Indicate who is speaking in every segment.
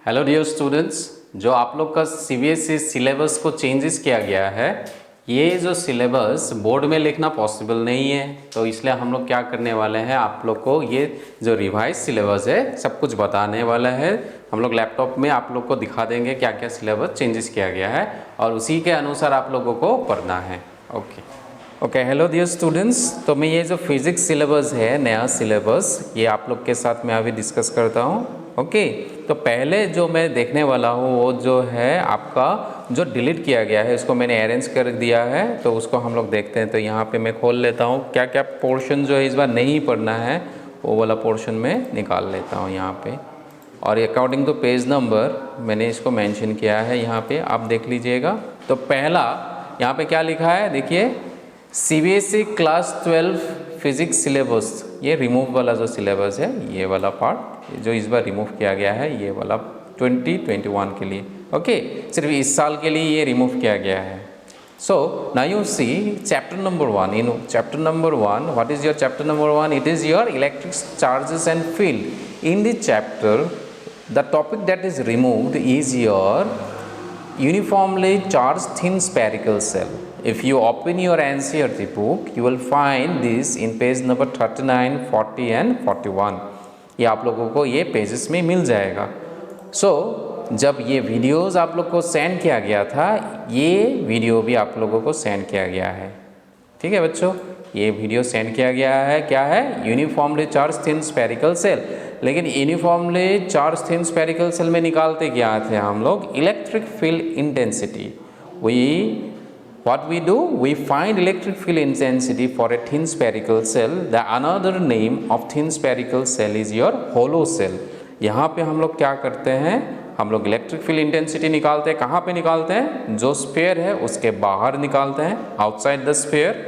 Speaker 1: Hello dear students, जो आप लोग का सीबीएसई सिलेबस को चेंजेस किया गया है, ये जो सिलेबस बोर्ड में लिखना पॉसिबल नहीं है। तो इसलिए हम लोग क्या करने वाले हैं, आप लोग को ये जो रिवाइज सिलेबस है सब कुछ बताने वाला है। हम लोग लैपटॉप में आप लोग को दिखा देंगे क्या क्या सिलेबस चेंजेस किया गया है और उसी के अनुसार आप लोगों को पढ़ना है। ओके हेलो डियर स्टूडेंट्स, तो मैं ये जो फिजिक्स सिलेबस है, नया सिलेबस, ये आप लोग के साथ मैं अभी डिस्कस करता हूँ। ओके, तो पहले जो मैं देखने वाला हूँ वो जो है आपका जो डिलीट किया गया है, इसको मैंने अरेंज कर दिया है, तो उसको हम लोग देखते हैं। तो यहाँ पे मैं खोल लेता हूँ, क्या क्या पोर्शन जो है इस बार नहीं पढ़ना है वो वाला पोर्शन में निकाल लेता हूँ यहाँ पे। और अकॉर्डिंग टू पेज नंबर मैंने इसको मेंशन किया है यहाँ पे, आप देख लीजिएगा। तो पहला यहाँ पे क्या लिखा है देखिए, सीबीएसई क्लास 12 फिजिक्स सिलेबस, ये रिमूव वाला जो सिलेबस है, ये वाला पार्ट जो इस बार रिमूव किया गया है, ये वाला 2021 के लिए। ओके, सिर्फ इस साल के लिए ये रिमूव किया गया है। So now you see chapter number 1। In chapter number 1, what is your chapter number 1? It is your electric charges and field. In this chapter the topic that is removed is your uniformly charged thin spherical cell. If you open your NCERT book, you will find this in page number 39, 40 and 41. ये आप लोगों को ये pages में मिल जाएगा। जब ये videos आप लोग को सेंड किया गया था, ये वीडियो भी आप लोगों को सेंड किया गया है। ठीक है बच्चों, ये वीडियो सेंड किया गया है, क्या है? Uniformly charge thin spherical shell. लेकिन uniformly charge thin spherical shell में निकालते क्या थे हम लोग? Electric field intensity. What we do, we find electric field intensity for a thin spherical cell. The another name of thin spherical cell is your hollow cell. यहाँ पे हम लोग क्या करते हैं, हम लोग इलेक्ट्रिक फील्ड इंटेंसिटी निकालते हैं। कहाँ पे निकालते हैं? जो स्फीयर है उसके बाहर निकालते हैं, आउटसाइड द स्फीयर।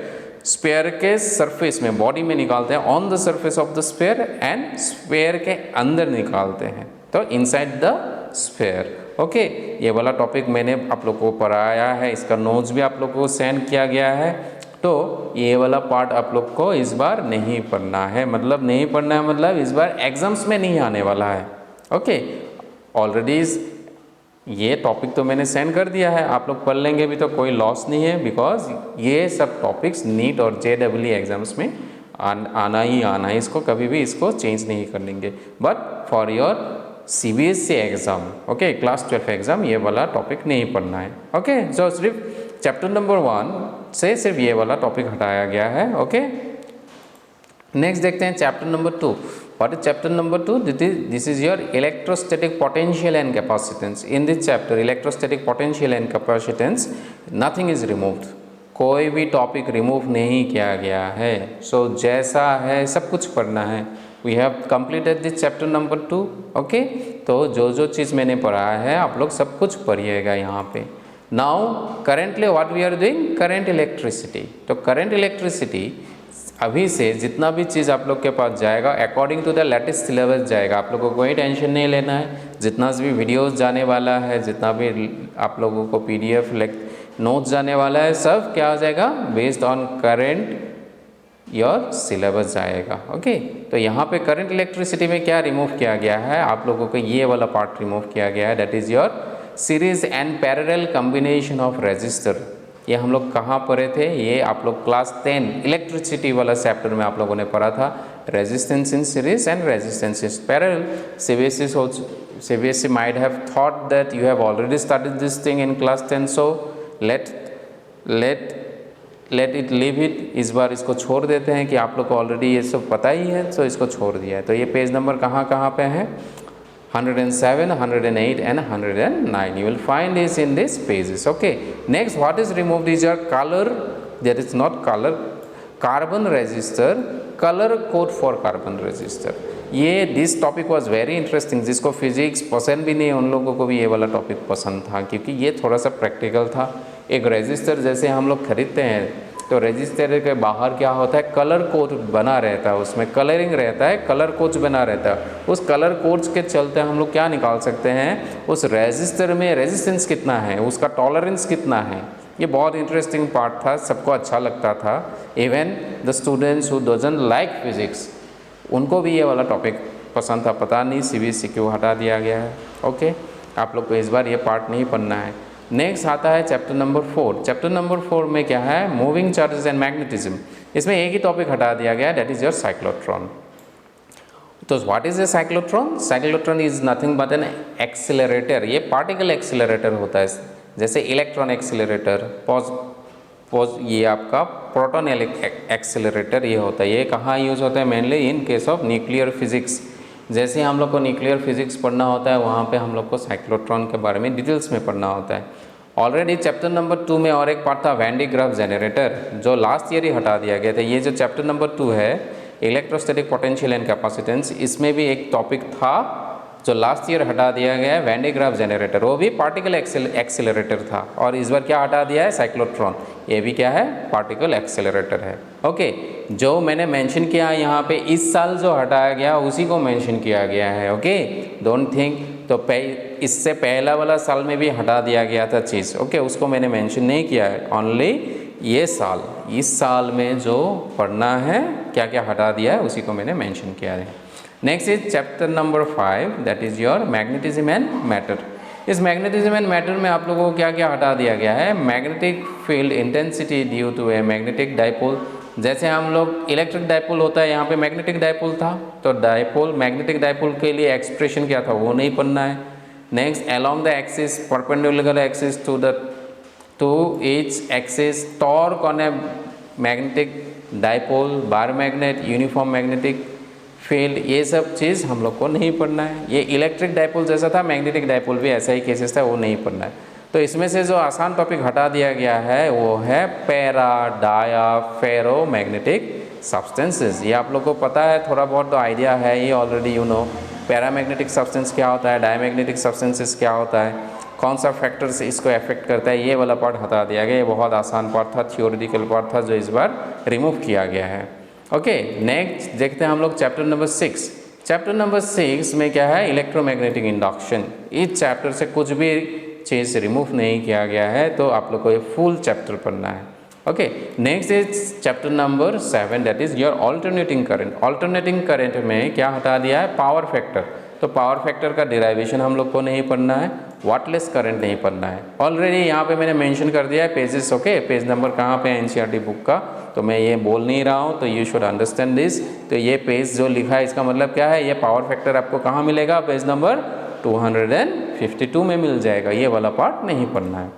Speaker 1: स्फीयर के सरफेस में, बॉडी में निकालते हैं, on the surface of the sphere, and sphere के अंदर निकालते हैं, तो इनसाइड द स्फीयर। ओके, ये वाला टॉपिक मैंने आप लोग को पढ़ाया है, इसका नोट्स भी आप लोग को सेंड किया गया है। तो ये वाला पार्ट आप लोग को इस बार नहीं पढ़ना है, मतलब नहीं पढ़ना है मतलब इस बार एग्जाम्स में नहीं आने वाला है। ओके, ऑलरेडी ये टॉपिक तो मैंने सेंड कर दिया है, आप लोग पढ़ लेंगे भी तो कोई लॉस नहीं है, बिकॉज ये सब टॉपिक्स नीट और JEE एग्जाम्स में आना ही आना है, इसको कभी भी इसको चेंज नहीं कर लेंगे। But for your CBSE exam, okay, class 12 exam, ये वाला टॉपिक नहीं पढ़ना है। ओके, सो सिर्फ चैप्टर नंबर 1 से सिर्फ ये वाला टॉपिक हटाया गया है। ओके, नेक्स्ट देखते हैं chapter number 2। What is chapter number 2? This is your electrostatic potential and capacitance. In this chapter, electrostatic potential and capacitance, nothing is removed. कोई भी टॉपिक रिमूव नहीं किया गया है। सो जैसा है सब कुछ पढ़ना है। We have completed this chapter number 2. Okay, तो जो चीज़ मैंने पढ़ा है आप लोग सब कुछ पढ़िएगा यहाँ पे। Now currently what we are doing, current electricity. तो करंट इलेक्ट्रिसिटी अभी से जितना भी चीज़ आप लोग के पास जाएगा according to the latest syllabus जाएगा, आप लोगों को कोई टेंशन नहीं लेना है। जितना भी वीडियोस जाने वाला है, जितना भी आप लोगों को PDF नोट्स जाने वाला है, सब क्या हो जाएगा? Based on current your syllabus जाएगा। ओके, तो यहाँ पे करंट इलेक्ट्रिसिटी में क्या रिमूव किया गया है, आप लोगों को ये वाला पार्ट रिमूव किया गया है, that is your series and parallel combination of resistor. ये हम लोग कहाँ पढ़े थे? ये आप लोग क्लास 10 इलेक्ट्रिसिटी वाला चैप्टर में आप लोगों ने पढ़ा था, resistance in series and resistance in parallel. CBSE might have thought that you have already studied this thing in class 10, so let it leave it। इस बार इसको छोड़ देते हैं कि आप लोग को ऑलरेडी ये सब पता ही है, तो इसको छोड़ दिया है। तो ये पेज नंबर कहाँ पे है? 107, 108 and 109. You will find this in these pages. Okay. Next, what is removed is your color. That is not color. Carbon resistor. Color code for carbon resistor. ये this topic was very interesting. जिसको physics पसंद भी नहीं, उन लोगों को भी ये वाला टॉपिक पसंद था, क्योंकि ये थोड़ा सा प्रैक्टिकल था। एक रेजिस्टर जैसे हम लोग खरीदते हैं, तो रजिस्टर के बाहर क्या होता है? कलर कोड बना रहता है, उसमें कलरिंग रहता है, कलर कोड्स बना रहता है। उस कलर कोड्स के चलते हम लोग क्या निकाल सकते हैं? उस रजिस्टर में रेजिस्टेंस कितना है, उसका टॉलरेंस कितना है। ये बहुत इंटरेस्टिंग पार्ट था, सबको अच्छा लगता था। Even the students who doesn't like physics, उनको भी ये वाला टॉपिक पसंद था। पता नहीं CBSE क्यों हटा दिया गया है। ओके, आप लोग को इस बार ये पार्ट नहीं पढ़ना है। नेक्स्ट आता है चैप्टर नंबर 4। चैप्टर नंबर 4 में क्या है, मूविंग चार्जेस एंड मैग्नेटिज्म। इसमें एक ही टॉपिक हटा दिया गया है, दैट इज योर साइक्लोट्रॉन। तो what is a cyclotron? Cyclotron is nothing but an accelerator. ये पार्टिकल एक्सेलरेटर होता है, जैसे इलेक्ट्रॉन एक्सेलरेटर, ये आपका प्रोटॉन एक्सेलरेटर ये होता है। ये कहाँ यूज़ होता है? Mainly in case of nuclear physics. जैसे हम लोग को न्यूक्लियर फिजिक्स पढ़ना होता है, वहाँ पे हम लोग को साइक्लोट्रॉन के बारे में डिटेल्स में पढ़ना होता है। ऑलरेडी चैप्टर नंबर 2 में और एक पार्ट था वैन डी ग्राफ जनरेटर, जो लास्ट ईयर ही हटा दिया गया था। ये जो चैप्टर नंबर 2 है, इलेक्ट्रोस्टैटिक पोटेंशियल एंड कैपेसिटेंस, इसमें भी एक टॉपिक था जो लास्ट ईयर हटा दिया गया है, वैन डी ग्राफ जनरेटर। वो भी पार्टिकल एक्सेलरेटर था, और इस बार क्या हटा दिया है? साइक्लोट्रॉन। ये भी क्या है? पार्टिकल एक्सेलरेटर है। ओके, जो मैंने मेंशन किया यहाँ पे इस साल जो हटाया गया उसी को मेंशन किया गया है। ओके, डोंट थिंक तो इससे पहला वाला साल में भी हटा दिया गया था चीज़। ओके, उसको मैंने मेंशन नहीं किया है, ओनली ये साल, इस साल में जो पढ़ना है क्या क्या हटा दिया है उसी को मैंने मेंशन किया है। Next is chapter number 5, that is your magnetism and matter. इस मैग्नेटिज्म एंड मैटर में आप लोगों को क्या क्या हटा दिया गया है? Magnetic field intensity due to a magnetic dipole. जैसे हम लोग इलेक्ट्रिक डाइपोल होता है, यहाँ पे मैग्नेटिक डाइपोल था, तो डाइपोल, मैग्नेटिक डाइपोल के लिए एक्सप्रेशन क्या था वो नहीं पढ़ना है। Next, along the axis, perpendicular axis to each axis, torque on a magnetic dipole, bar magnet, uniform magnetic field, ये सब चीज़ हम लोग को नहीं पढ़ना है। ये इलेक्ट्रिक डाइपोल जैसा था, मैग्नेटिक डाइपोल भी ऐसा ही केसेस था, वो नहीं पढ़ना है। तो इसमें से जो आसान टॉपिक हटा दिया गया है वो है पैरा डाया फेरो मैग्नेटिक सब्सटेंसेस। ये आप लोग को पता है, थोड़ा बहुत तो आइडिया है ये already, you know paramagnetic substance क्या होता है, डायमैग्नेटिक सब्सटेंसेस क्या होता है, कौन सा फैक्टर्स इसको अफेक्ट करता है, ये वाला पार्ट हटा दिया गया। ये बहुत आसान पार्ट था, थियोरिटिकल पार्ट था, जो इस बार रिमूव किया गया है। ओके, नेक्स्ट देखते हैं हम लोग चैप्टर नंबर 6। चैप्टर नंबर 6 में क्या है? Electromagnetic induction. इस चैप्टर से कुछ भी चीज़ रिमूव नहीं किया गया है, तो आप लोग को ये फुल चैप्टर पढ़ना है। Okay, next is chapter number 7, that is your alternating current. Alternating current में क्या हटा दिया है? Power factor. तो पावर फैक्टर का डिराइवेशन हम लोग को नहीं पढ़ना है, वाटलेस करंट नहीं पढ़ना है। ऑलरेडी यहाँ पे मैंने मेंशन कर दिया है पेजेस। ओके, पेज नंबर कहाँ पे है एनसीईआरटी बुक का, तो मैं ये बोल नहीं रहा हूँ, तो यू शुड अंडरस्टैंड दिस। तो ये पेज जो लिखा है इसका मतलब क्या है? ये पावर फैक्टर आपको कहाँ मिलेगा? पेज नंबर 252 में मिल जाएगा। ये वाला पार्ट नहीं पढ़ना है।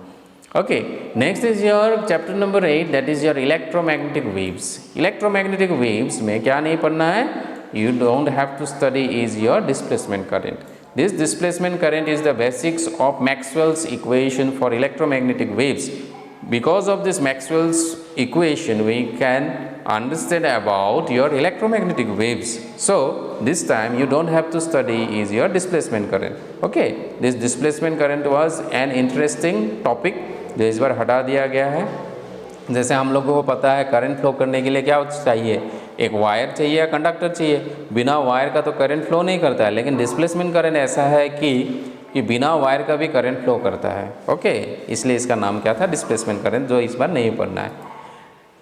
Speaker 1: Okay, next is your chapter number 8, that is your electromagnetic waves. Electromagnetic waves में क्या नहीं पढ़ना है? You don't have to study is your displacement current. This displacement current is the basics of Maxwell's equation for electromagnetic waves. Because of this Maxwell's equation, we can understand about your electromagnetic waves. So this time you don't have to study is your displacement current. Okay, this displacement current was an interesting topic जो इस बार हटा दिया गया है। जैसे हम लोगों को पता है करंट फ्लो करने के लिए क्या चाहिए? एक वायर चाहिए या कंडक्टर चाहिए। बिना वायर का तो करंट फ्लो नहीं करता है, लेकिन डिस्प्लेसमेंट करंट ऐसा है कि बिना वायर का भी करंट फ्लो करता है। ओके, इसलिए इसका नाम क्या था? डिस्प्लेसमेंट करंट, जो इस बार नहीं पढ़ना है।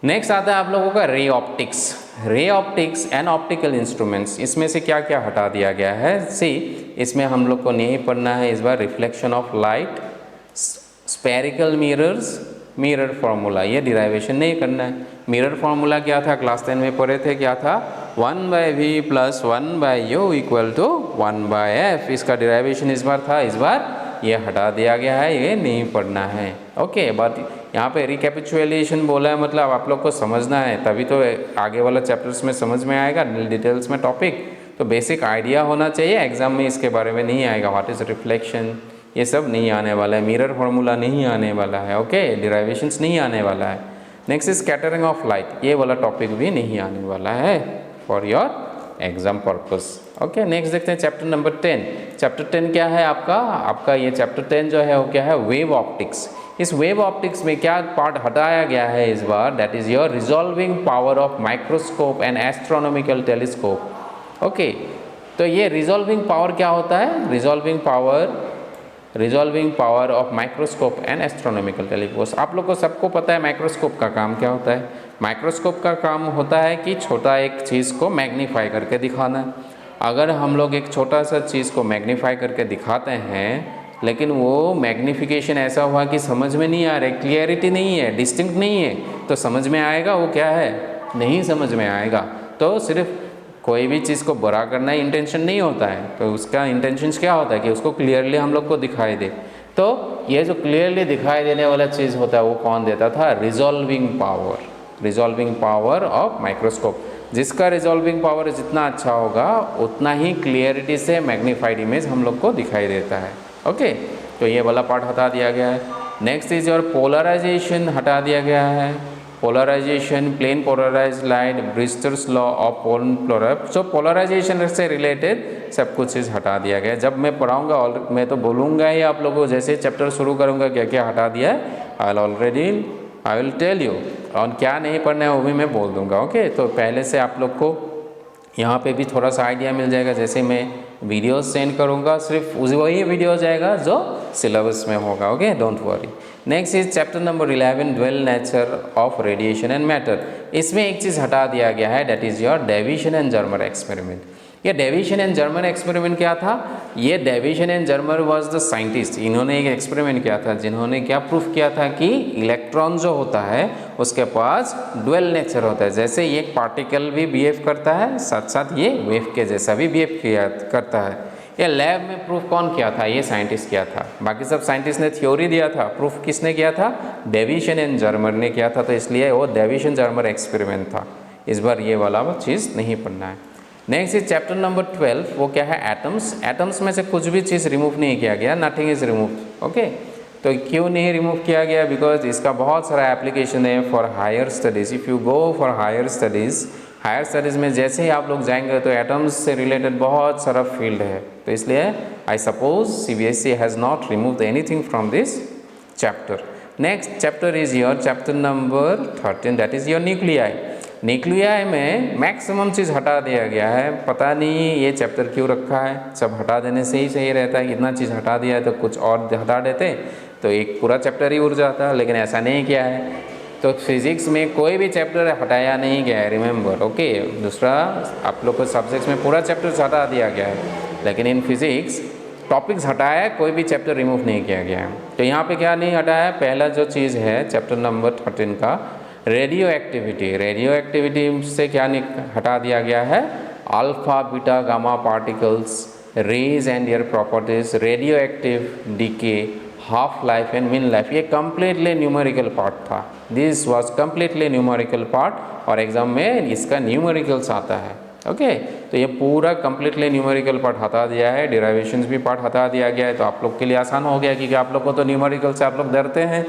Speaker 1: नेक्स्ट आता है आप लोगों का ray optics. Ray optics and optical instruments, इसमें से क्या क्या हटा दिया गया है? सी, इसमें हम लोग को नहीं पढ़ना है इस बार reflection of light, spherical mirrors, mirror formula, ये डिराइवेशन नहीं करना है। मिरर फार्मूला क्या था? क्लास 10 में पढ़े थे, क्या था? 1/v + 1/u = 1/f। इसका डिराइवेशन इस बार था, इस बार ये हटा दिया गया है, ये नहीं पढ़ना है। ओके, बट यहाँ पे रिकैपिचुलेशन बोला है, मतलब आप लोग को समझना है, तभी तो आगे वाला चैप्टर्स में समझ में आएगा डिटेल्स में टॉपिक। तो बेसिक आइडिया होना चाहिए, एग्जाम में इसके बारे में नहीं आएगा। व्हाट इज़ रिफ्लेक्शन, ये सब नहीं आने वाला है। मिरर फार्मूला नहीं आने वाला है। ओके, डिराइवेशंस नहीं आने वाला है। Next is scattering of light, ये वाला टॉपिक भी नहीं आने वाला है for your exam purpose. Okay, next देखते हैं चैप्टर नंबर 10। चैप्टर 10 क्या है आपका ये चैप्टर 10 जो है वो क्या है? Wave optics. इस वेव ऑप्टिक्स में क्या पार्ट हटाया गया है इस बार? That is your resolving power of microscope and astronomical telescope. Okay, तो ये रिजॉल्विंग पावर क्या होता है? Resolving power of microscope and astronomical telescope. आप लोग को सबको पता है माइक्रोस्कोप का काम क्या होता है। माइक्रोस्कोप का काम होता है कि छोटा एक चीज़ को मैग्नीफाई करके दिखाना है। अगर हम लोग एक छोटा सा चीज़ को मैग्नीफाई करके दिखाते हैं, लेकिन वो मैग्नीफिकेशन ऐसा हुआ कि समझ में नहीं आ रहा है, क्लियरिटी नहीं है, डिस्टिंक्ट नहीं है, तो समझ में आएगा वो क्या है? नहीं समझ में आएगा। तो सिर्फ कोई भी चीज़ को बड़ा करना इंटेंशन नहीं होता है, तो उसका इंटेंशन क्या होता है कि उसको क्लियरली हम लोग को दिखाई दे। तो ये जो क्लियरली दिखाई देने वाला चीज़ होता है वो कौन देता था? Resolving power, resolving power of microscope. जिसका रिजॉल्विंग पावर जितना अच्छा होगा उतना ही क्लियरिटी से मैग्नीफाइड इमेज हम लोग को दिखाई देता है। ओके, तो ये वाला पार्ट हटा दिया गया है। नेक्स्ट इज और पोलराइजेशन हटा दिया गया है। Polarization, plane polarize light, Brewster's law of polar, so polarization से रिलेटेड सब कुछ चीज़ हटा दिया गया है। जब मैं पढ़ाऊँगा और मैं तो बोलूँगा ही आप लोगों को, जैसे चैप्टर शुरू करूँगा क्या क्या हटा दिया है, आई विल टेल यू, और क्या नहीं पढ़ना है वो भी मैं बोल दूँगा। ओके, तो पहले से आप लोग को यहाँ पे भी थोड़ा सा आइडिया मिल जाएगा। जैसे मैं वीडियोस सेंड करूँगा, सिर्फ वही वीडियो जाएगा जो सिलेबस में होगा। Okay, don't worry. Next is chapter number 11, dual nature of radiation and matter. इसमें एक चीज़ हटा दिया गया है, that is your Davisson and Germer experiment. ये डेविएशन एंड जर्मर एक्सपेरिमेंट क्या था? ये Davisson and Germer was the scientist, इन्होंने एक एक्सपेरिमेंट किया था जिन्होंने क्या प्रूफ किया था कि इलेक्ट्रॉन जो होता है उसके पास ड्वेल नेचर होता है। जैसे ये एक पार्टिकल भी बिहेव करता है, साथ साथ ये वेव के जैसा भी बिहेव करता है। ये लैब में प्रूफ कौन किया था? ये साइंटिस्ट किया था। बाकी सब साइंटिस्ट ने थ्योरी दिया था, प्रूफ किसने किया था? डेविएशन एंड जर्मर ने किया था। तो इसलिए वो डेविएशन जर्मर एक्सपेरिमेंट था। इस बार ये वाला चीज़ नहीं पढ़ना है। नेक्स्ट इज चैप्टर नंबर 12, वो क्या है? एटम्स। एटम्स में से कुछ भी चीज़ रिमूव नहीं किया गया, नथिंग इज रिमूव। ओके, तो क्यों नहीं रिमूव किया गया? बिकॉज इसका बहुत सारा एप्लीकेशन है for higher studies. If you go for higher studies में जैसे ही आप लोग जाएंगे तो एटम्स से रिलेटेड बहुत सारा फील्ड है। तो इसलिए I suppose CBSE has not removed anything from this chapter. Next chapter is your chapter number 13, that is your nuclei. Nuclei में मैक्सिमम चीज़ हटा दिया गया है। पता नहीं ये चैप्टर क्यों रखा है, सब हटा देने से ही सही रहता है। इतना चीज़ हटा दिया है तो कुछ और हटा देते तो एक पूरा चैप्टर ही उड़ जाता, लेकिन ऐसा नहीं किया है। तो फिज़िक्स में कोई भी चैप्टर हटाया नहीं गया है, रिमेंबर। ओके, दूसरा आप लोग को सब्जेक्ट्स में पूरा चैप्टर हटा दिया गया है, लेकिन इन फिज़िक्स टॉपिक्स हटाया है, कोई भी चैप्टर रिमूव नहीं किया गया है। तो यहाँ पे क्या नहीं हटाया है? पहला जो चीज़ है चैप्टर नंबर 13 का रेडियो एक्टिविटी। रेडियो एक्टिविटी से क्या हटा दिया गया है? Alpha beta gamma particles, rays and their properties, radioactive decay, half life and mean life. ये कम्प्लीटली न्यूमेरिकल पार्ट था। This was completely numerical part और एग्जाम में इसका न्यूमेरिकल्स आता है। ओके, तो ये पूरा कम्प्लीटली न्यूमेरिकल पार्ट हटा दिया है। डेरिवेशंस भी पार्ट हटा दिया गया है। तो आप लोग के लिए आसान हो गया, क्योंकि आप लोग को तो न्यूमेरिकल से आप लोग डरते हैं,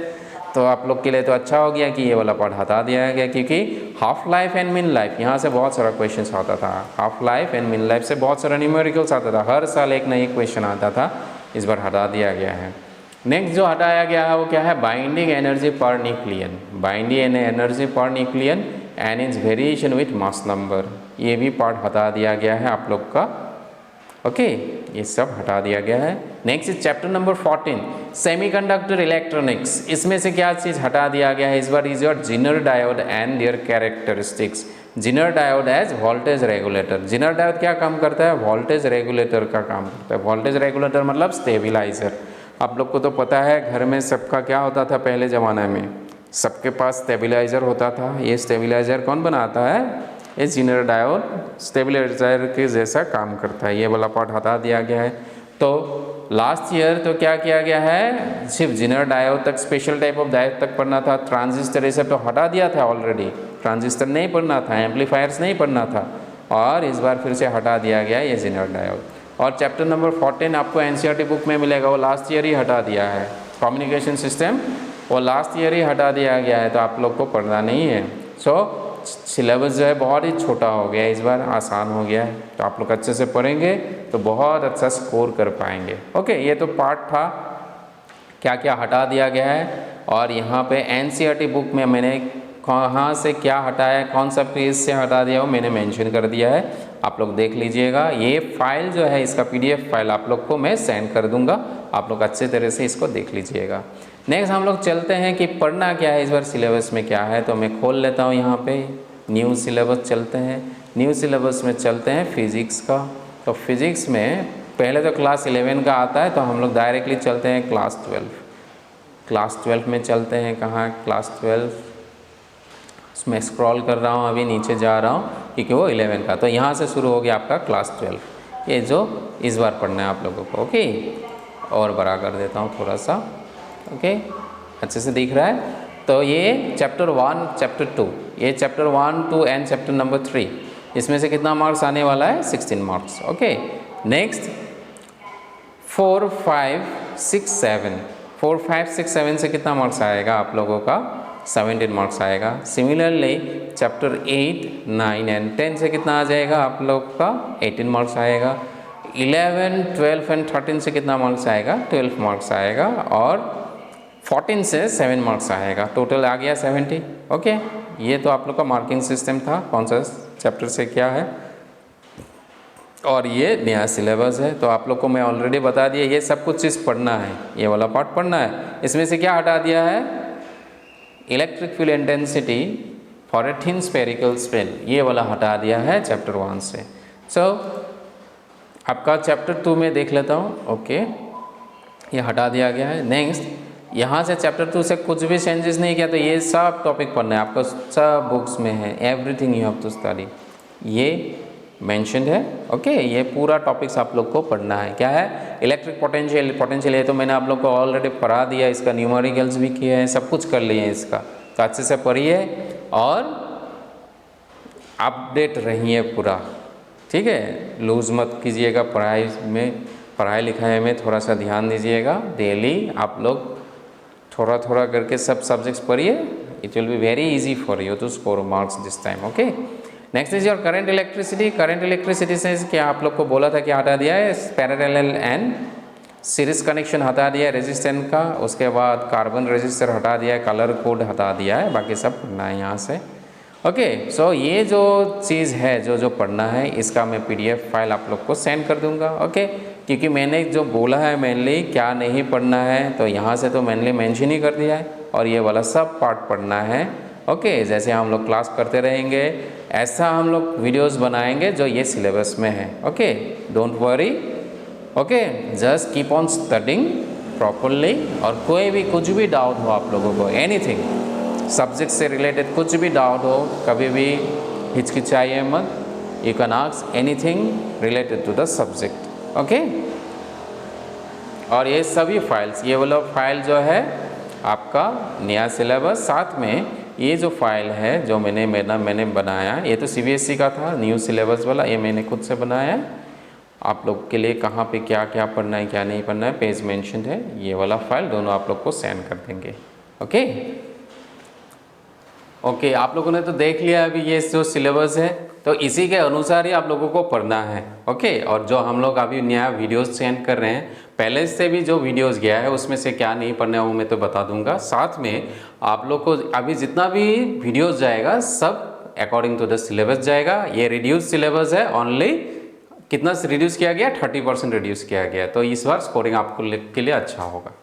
Speaker 1: तो आप लोग के लिए तो अच्छा हो गया कि ये वाला पार्ट हटा दिया गया। क्योंकि half life and mean life यहाँ से बहुत सारा क्वेश्चन आता था। Half life and mean life से बहुत सारा न्यूमेरिकल्स आता था, हर साल एक नई क्वेश्चन आता था। इस बार हटा दिया गया है। नेक्स्ट जो हटाया गया है वो क्या है? Binding energy per nucleon. Binding energy per nucleon and it's variation with mass number, ये भी पार्ट हटा दिया गया है आप लोग का। ओके, ये सब हटा दिया गया है। Next is chapter number 14, semiconductor electronics. इसमें से क्या चीज़ हटा दिया गया है इस बार? Is your zener diode and their characteristics. Zener diode as voltage regulator. Zener diode क्या काम करता है? वोल्टेज रेगुलेटर का काम करता है। वोल्टेज रेगुलेटर मतलब स्टेबिलाइजर। आप लोग को तो पता है घर में सबका क्या होता था पहले ज़माने में, सबके पास स्टेबिलाइजर होता था। ये स्टेबिलाइजर कौन बनाता है? ये जिनर डायोड स्टेबिलाइजर के जैसा काम करता है। ये वाला पार्ट हटा दिया गया है। तो लास्ट ईयर तो क्या किया गया है? सिर्फ जिनर डायोड तक, स्पेशल टाइप ऑफ डायोड तक पढ़ना था। ट्रांजिस्टर ये सब तो हटा दिया था ऑलरेडी, ट्रांजिस्टर नहीं पढ़ना था, एम्पलीफायर्स नहीं पढ़ना था, और इस बार फिर से हटा दिया गया ये जिनर डायोड। और चैप्टर नंबर 14 आपको NCERT बुक में मिलेगा, वो लास्ट ईयर ही हटा दिया है। कम्युनिकेशन सिस्टम वो लास्ट ईयर ही हटा दिया गया है, तो आप लोग को पढ़ना नहीं है। सो सिलेबस जो है बहुत ही छोटा हो गया है, इस बार आसान हो गया है। तो आप लोग अच्छे से पढ़ेंगे तो बहुत अच्छा स्कोर कर पाएंगे। ओके, ये तो पार्ट था क्या क्या हटा दिया गया है। और यहाँ पे NCERT बुक में मैंने कहाँ से क्या हटाया, कौन सा पेज से हटा दिया वो मैंने मेंशन कर दिया है, आप लोग देख लीजिएगा। ये फाइल जो है इसका PDF फाइल आप लोग को मैं सेंड कर दूंगा, आप लोग अच्छे तरह से इसको देख लीजिएगा। नेक्स्ट हम लोग चलते हैं कि पढ़ना क्या है इस बार, सिलेबस में क्या है। तो मैं खोल लेता हूँ यहाँ पे न्यू सिलेबस, चलते हैं न्यू सिलेबस में, चलते हैं फिज़िक्स का। तो फिज़िक्स में पहले तो क्लास 11 का आता है, तो हम लोग डायरेक्टली चलते हैं क्लास 12। क्लास 12 में चलते हैं, कहाँ क्लास 12, उसमें स्क्रॉल कर रहा हूँ, अभी नीचे जा रहा हूँ क्योंकि वो 11 का, तो यहाँ से शुरू हो गया आपका क्लास 12। ये जो इस बार पढ़ना है आप लोगों को। ओके, और बड़ा कर देता हूँ थोड़ा सा। ओके, अच्छे से दिख रहा है। तो ये चैप्टर 1, चैप्टर 2, ये चैप्टर 1, 2 एंड चैप्टर नंबर 3, इसमें से कितना मार्क्स आने वाला है? 16 मार्क्स। ओके, नेक्स्ट 4, 5, 6, 7, 4, 5, 6, 7 से कितना मार्क्स आएगा आप लोगों का? 17 मार्क्स आएगा। सिमिलरली चैप्टर 8, 9 एंड 10 से कितना आ जाएगा आप लोग का? 18 मार्क्स आएगा। 11, 12 एंड 13 से कितना मार्क्स आएगा? 12 मार्क्स आएगा। और 14 से 7 मार्क्स आएगा। टोटल आ गया 70। ओके, ये तो आप लोग का मार्किंग सिस्टम था, कौन सा चैप्टर से क्या है। और ये नया सिलेबस है, तो आप लोग को मैं ऑलरेडी बता दिया, ये सब कुछ चीज़ पढ़ना है, ये वाला पार्ट पढ़ना है। इसमें से क्या हटा दिया है? Electric field intensity for a thin spherical spell, ये वाला हटा दिया है चैप्टर 1 से। सो आपका चैप्टर 2 में देख लेता हूँ। ओके, ये हटा दिया गया है। नेक्स्ट, यहाँ से चैप्टर 2 से कुछ भी चेंजेस नहीं किया, तो ये सब टॉपिक पढ़ना है आपको, सब बुक्स में है, everything you have to study, ये मेंशन्ड है। ओके, ये पूरा टॉपिक्स आप लोग को पढ़ना है। क्या है? इलेक्ट्रिक पोटेंशियल है, तो मैंने आप लोग को ऑलरेडी पढ़ा दिया, इसका न्यूमेरिकल्स भी किए हैं, सब कुछ कर लिए हैं इसका, तो अच्छे से पढ़िए और अपडेट रहिए पूरा, ठीक है। लूज़ मत कीजिएगा पढ़ाई में, पढ़ाई लिखाई में थोड़ा सा ध्यान दीजिएगा। डेली आप लोग थोड़ा थोड़ा करके सब सब्जेक्ट्स पढ़िए, it will be very easy for you to score marks this time. Okay, next is your current electricity. Current electricity से क्या आप लोग को बोला था कि हटा दिया है पैरेलल एंड सीरीज कनेक्शन हटा दिया है रेजिस्टेंस का, उसके बाद कार्बन रेजिस्टर हटा दिया है, कलर कोड हटा दिया है, बाकी सब पढ़ना है यहाँ से। ओके, सो ये जो चीज़ है, जो पढ़ना है, इसका मैं PDF फाइल आप लोग को सेंड कर दूंगा। ओके, क्योंकि मैंने जो बोला है मेनली क्या नहीं पढ़ना है, तो यहाँ से तो मेनली मेंशन ही कर दिया है, और ये वाला सब पार्ट पढ़ना है। ओके, जैसे हम लोग क्लास करते रहेंगे, ऐसा हम लोग वीडियोस बनाएंगे जो ये सिलेबस में है। Okay, don't worry. Okay, just keep on studying properly, और कोई भी कुछ भी डाउट हो आप लोगों को, एनीथिंग सब्जेक्ट से रिलेटेड कुछ भी डाउट हो, कभी भी हिचकिचाइए मत, you can ask anything related to the subject. Okay, और ये सभी फाइल्स, ये वाला फाइल जो है आपका नया सिलेबस, साथ में ये जो फाइल है जो मैंने बनाया, ये तो CBSE का था न्यू सिलेबस वाला, ये मैंने खुद से बनाया है आप लोग के लिए। कहाँ पे क्या क्या पढ़ना है क्या नहीं पढ़ना है पेज मेंशन है, ये वाला फाइल दोनों आप लोग को सेंड कर देंगे। ओके ओके, आप लोगों ने तो देख लिया अभी ये जो सिलेबस है, तो इसी के अनुसार ही आप लोगों को पढ़ना है। ओके, और जो हम लोग अभी नया वीडियोस सेंड कर रहे हैं, पहले से भी जो वीडियोस गया है उसमें से क्या नहीं पढ़ना है वो मैं तो बता दूंगा। साथ में आप लोग को अभी जितना भी वीडियोस जाएगा सब अकॉर्डिंग टू द सिलेबस जाएगा। ये रिड्यूस सिलेबस है, ओनली कितना रिड्यूस किया गया? 30% रिड्यूस किया गया, तो इस बार स्कोरिंग आपको के लिए अच्छा होगा।